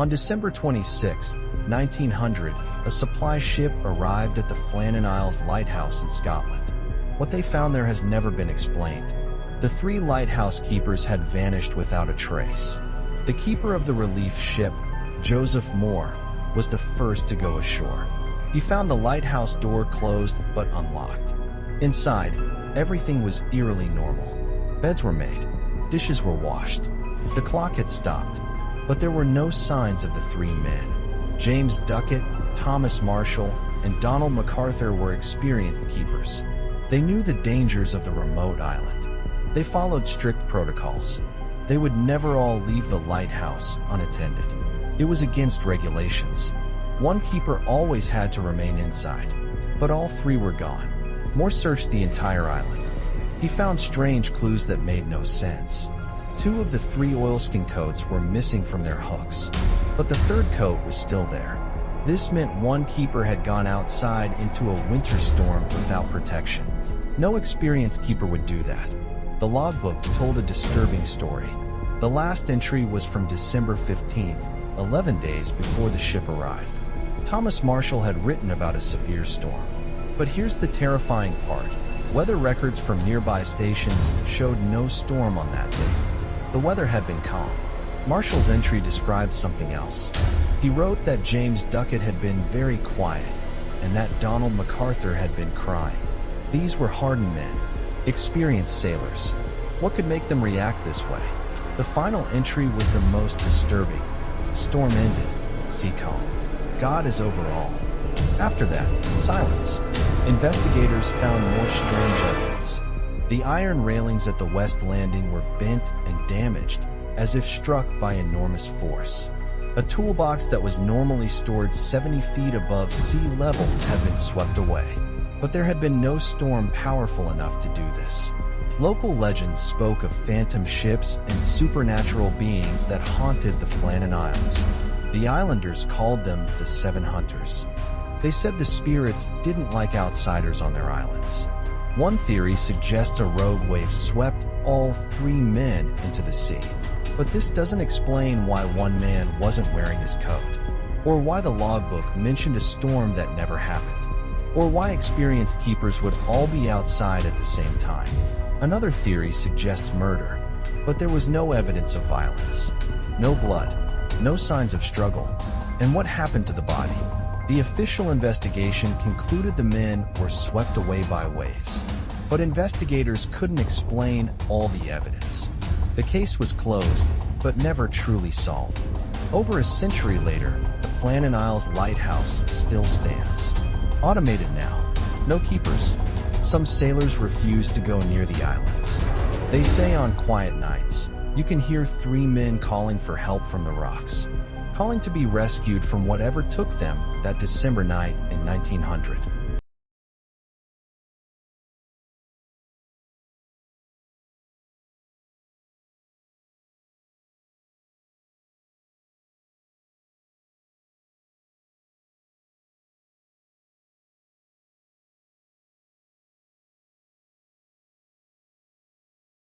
On December 26, 1900, a supply ship arrived at the Flannan Isles lighthouse in Scotland. What they found there has never been explained. The 3 lighthouse keepers had vanished without a trace. The keeper of the relief ship, Joseph Moore, was the first to go ashore. He found the lighthouse door closed but unlocked. Inside, everything was eerily normal. Beds were made, dishes were washed, the clock had stopped, but there were no signs of the 3 men. James Duckett, Thomas Marshall, and Donald MacArthur were experienced keepers. They knew the dangers of the remote island. They followed strict protocols. They would never all leave the lighthouse unattended. It was against regulations. One keeper always had to remain inside, but all 3 were gone. Moore searched the entire island. He found strange clues that made no sense. 2 of the 3 oilskin coats were missing from their hooks, but the 3rd coat was still there. This meant one keeper had gone outside into a winter storm without protection. No experienced keeper would do that. The logbook told a disturbing story. The last entry was from December 15th, 11 days before the ship arrived. Thomas Marshall had written about a severe storm. But here's the terrifying part. Weather records from nearby stations showed no storm on that day. The weather had been calm. Marshall's entry described something else. He wrote that James Duckett had been very quiet, and that Donald MacArthur had been crying. These were hardened men, experienced sailors. What could make them react this way? The final entry was the most disturbing. Storm ended. Sea calm. God is over all. After that, silence. Investigators found more strange evidence. The iron railings at the west landing were bent and damaged, as if struck by enormous force. A toolbox that was normally stored 70 feet above sea level had been swept away. But there had been no storm powerful enough to do this. Local legends spoke of phantom ships and supernatural beings that haunted the Flannan Isles. The islanders called them the Seven Hunters. They said the spirits didn't like outsiders on their islands. One theory suggests a rogue wave swept all 3 men into the sea. But this doesn't explain why one man wasn't wearing his coat, or why the logbook mentioned a storm that never happened, or why experienced keepers would all be outside at the same time. Another theory suggests murder, but there was no evidence of violence. No blood, no signs of struggle. And what happened to the body? The official investigation concluded the men were swept away by waves. But investigators couldn't explain all the evidence. The case was closed, but never truly solved. Over a century later, the Flannan Isles lighthouse still stands. Automated now. No keepers. Some sailors refuse to go near the islands. They say on quiet nights, you can hear 3 men calling for help from the rocks, calling to be rescued from whatever took them that December night in 1900.